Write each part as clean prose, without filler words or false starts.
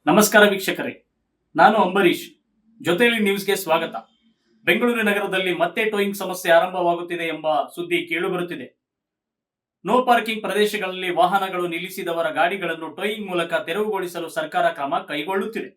ನಮಸ್ಕಾರ ವೀಕ್ಷಕರೇ, ನಾನು ಅಂಬರೀಶ್. ಜೊತೆಯಲ್ಲಿ ನ್ಯೂಸ್ಗೆ ಸ್ವಾಗತ. ಬೆಂಗಳೂರು ನಗರದಲ್ಲಿ ಮತ್ತೆ ಟೋಯಿಂಗ್ ಸಮಸ್ಯೆ ಆರಂಭವಾಗುತ್ತಿದೆ ಎಂಬ ಸುದ್ದಿ ಕೇಳಿಬರುತ್ತಿದೆ. ನೋ ಪಾರ್ಕಿಂಗ್ ಪ್ರದೇಶಗಳಲ್ಲಿ ವಾಹನಗಳು ನಿಲ್ಲಿಸಿದವರ ಗಾಡಿಗಳನ್ನು ಟೋಯಿಂಗ್ ಮೂಲಕ ತೆರವುಗೊಳಿಸಲು ಸರ್ಕಾರ ಕ್ರಮ ಕೈಗೊಳ್ಳುತ್ತಿದೆ.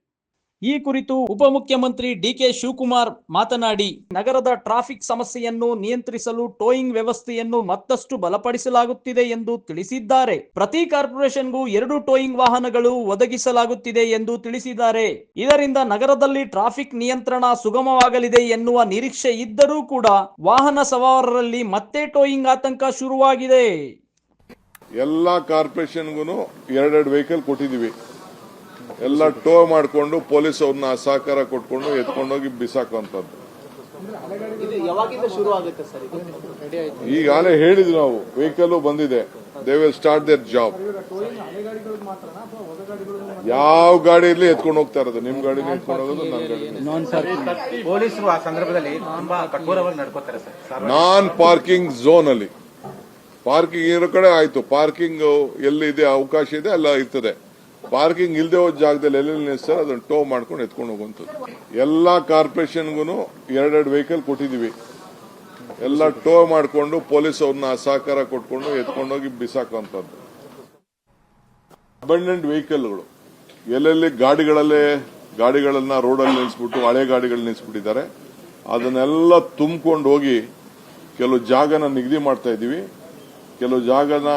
ಈ ಕುರಿತು ಉಪಮುಖ್ಯಮಂತ್ರಿ ಡಿಕೆ ಶಿವಕುಮಾರ್ ಮಾತನಾಡಿ, ನಗರದ ಟ್ರಾಫಿಕ್ ಸಮಸ್ಯೆಯನ್ನು ನಿಯಂತ್ರಿಸಲು ಟೋಯಿಂಗ್ ವ್ಯವಸ್ಥೆಯನ್ನು ಮತ್ತಷ್ಟು ಬಲಪಡಿಸಲಾಗುತ್ತಿದೆ ಎಂದು ತಿಳಿಸಿದ್ದಾರೆ. ಪ್ರತಿ ಕಾರ್ಪೊರೇಷನ್ಗೂ 2 ಟೋಯಿಂಗ್ ವಾಹನಗಳು ಒದಗಿಸಲಾಗುತ್ತಿದೆ ಎಂದು ತಿಳಿಸಿದ್ದಾರೆ. ಇದರಿಂದ ನಗರದಲ್ಲಿ ಟ್ರಾಫಿಕ್ ನಿಯಂತ್ರಣ ಸುಗಮವಾಗಲಿದೆ ಎನ್ನುವ ನಿರೀಕ್ಷೆ ಇದ್ದರೂ ಕೂಡ ವಾಹನ ಸವಾರರಲ್ಲಿ ಮತ್ತೆ ಟೋಯಿಂಗ್ ಆತಂಕ ಶುರುವಾಗಿದೆ. ಎಲ್ಲಾ ಕಾರ್ಪೊರೇಷನ್ಗೂ 2 ವೆಹಿಕಲ್ ಕೊಟ್ಟಿದ್ದೀವಿ. ಎಲ್ಲ ಟೋ ಮಾಡಿಕೊಂಡು ಪೊಲೀಸ್ ಅವ್ರನ್ನ ಸಹಕಾರ ಕೊಟ್ಕೊಂಡು ಎತ್ಕೊಂಡೋಗಿ ಬಿಸಾಕುವಂತದ್ದು. ಈಗಾಗಲೇ ಹೇಳಿದ್ವಿ ನಾವು, ವೆಹಿಕಲ್ ಬಂದಿದೆ, they will start there job. ಯಾವ ಗಾಡಿ ಇರ್ಲಿ ಎತ್ಕೊಂಡು ಹೋಗ್ತಾ ಇರೋದು, ನಿಮ್ ಗಾಡಿನ ಎತ್ಕೊಂಡು ಹೋಗೋದು, ನನ್ನ ಗಾಡಿ. ಪೊಲೀಸರು ಆ ಸಂದರ್ಭದಲ್ಲಿ ತುಂಬಾ ಕಠೋರವಾಗಿ ನಡ್ಕೋತಾರೆ ಸರ್. ನಾನ್ ಪಾರ್ಕಿಂಗ್ ಝೋನ್ ಅಲ್ಲಿ ಪಾರ್ಕಿಂಗ್ ಇರೋ ಕಡೆ ಆಯ್ತು, ಪಾರ್ಕಿಂಗ್ ಎಲ್ಲಿದೆ ಅವಕಾಶ ಇದೆ ಅಲ್ಲ ಇರ್ತದೆ. ಪಾರ್ಕಿಂಗ್ ಇಲ್ಲದೆ ಹೋದ ಜಾಗದಲ್ಲಿ ಎಲ್ಲೆಲ್ಲಿ ನಿಲ್ಲಿಸ್ತಾರೆ ಅದನ್ನ ಟೋ ಮಾಡ್ಕೊಂಡು ಎತ್ಕೊಂಡು ಹೋಗುವಂಥದ್ದು. ಎಲ್ಲಾ ಕಾರ್ಪೊರೇಷನ್ಗೂ 2 ವೆಹಿಕಲ್ ಕೊಟ್ಟಿದ್ದೀವಿ. ಎಲ್ಲ ಟೋ ಮಾಡಿಕೊಂಡು ಪೊಲೀಸ್ ಅವ್ರನ್ನ ಸಹಕಾರ ಕೊಟ್ಕೊಂಡು ಎತ್ಕೊಂಡೋಗಿ ಬಿಸಾಕುವಂತದ್ದು. ಅಬಂಡೆಂಟ್ ವೆಹಿಕಲ್ಗಳು ಎಲ್ಲೆಲ್ಲಿ ಗಾಡಿಗಳನ್ನ ರೋಡಲ್ಲಿ ನಿಲ್ಲಿಸ್ಬಿಟ್ಟು ಹಳೆ ಗಾಡಿಗಳು ನಿಲ್ಲಿಸ್ಬಿಟ್ಟಿದ್ದಾರೆ, ಅದನ್ನೆಲ್ಲ ತುಂಬಿಕೊಂಡು ಹೋಗಿ ಕೆಲವು ಜಾಗನ ನಿಗದಿ ಮಾಡ್ತಾ ಇದೀವಿ. ಕೆಲವು ಜಾಗನ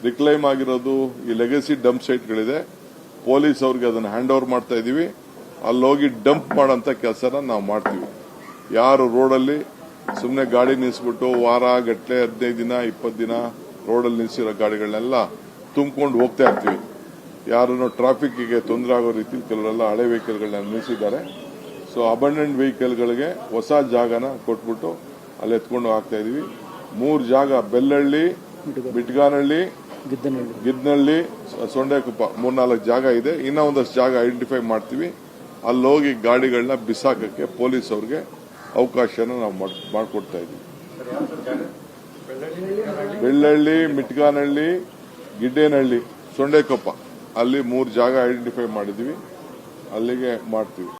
ರಿಕ್ಲೈಮ್ ಆಗಿರೋದು ಈ ಲೆಗಸಿ ಡಂಪ್ ಸೈಟ್ಗಳಿದೆ, ಪೊಲೀಸ್ ಅವ್ರಿಗೆ ಅದನ್ನ ಹ್ಯಾಂಡ್ ಓವರ್ ಮಾಡ್ತಾ ಇದೀವಿ. ಅಲ್ಲೋಗಿ ಡಂಪ್ ಮಾಡೋಂಥ ಕೆಲಸನ ನಾವು ಮಾಡ್ತೀವಿ. ಯಾರು ರೋಡಲ್ಲಿ ಸುಮ್ಮನೆ ಗಾಡಿ ನಿಲ್ಲಿಸ್ಬಿಟ್ಟು ವಾರ ಗಟ್ಟಲೆ 15 ದಿನ 20 ದಿನ ರೋಡಲ್ಲಿ ನಿಲ್ಲಿಸಿರೋ ಗಾಡಿಗಳನ್ನೆಲ್ಲ ತುಂಬಿಕೊಂಡು ಹೋಗ್ತಾ ಇರ್ತೀವಿ. ಯಾರನ್ನು ಟ್ರಾಫಿಕ್ಗೆ ತೊಂದರೆ ಆಗೋ ರೀತಿ ಕೆಲವರೆಲ್ಲ ಹಳೆ ವೆಹಿಕಲ್ಗಳನ್ನ ನಿಲ್ಲಿಸಿದ್ದಾರೆ. ಸೊ ಅಬಂಡೆಂಟ್ ವೆಹಿಕಲ್ಗಳಿಗೆ ಹೊಸ ಜಾಗನ ಕೊಟ್ಬಿಟ್ಟು ಅಲ್ಲಿ ಎತ್ಕೊಂಡು ಹಾಕ್ತಾ ಇದೀವಿ. 3 ಜಾಗ, ಬೆಲ್ಲಹಳ್ಳಿ, ಬಿಟ್ಗಾನಹಳ್ಳಿ, ಗಿದ್ನಹಳ್ಳಿ, ಸೊಂಡೆಕೊಪ್ಪ, 3-4 ಜಾಗ ಇದೆ. ಇನ್ನೂ ಒಂದಷ್ಟು ಜಾಗ ಐಡೆಂಟಿಫೈ ಮಾಡ್ತೀವಿ. ಅಲ್ಲೋಗಿ ಗಾಡಿಗಳನ್ನ ಬಿಸಾಕಕ್ಕೆ ಪೊಲೀಸ್ ಅವ್ರಿಗೆ ಅವಕಾಶನ ನಾವು ಮಾಡಿಕೊಡ್ತಾ ಇದೀವಿ. ಬೆಳ್ಳಹಳ್ಳಿ, ಮಿಟ್ಗಾನಹಳ್ಳಿ, ಗಿಡ್ಡೇನಹಳ್ಳಿ, ಸೊಂಡೆಕೊಪ್ಪ ಅಲ್ಲಿ 3 ಜಾಗ ಐಡೆಂಟಿಫೈ ಮಾಡಿದೀವಿ, ಅಲ್ಲಿಗೆ ಮಾಡ್ತೀವಿ.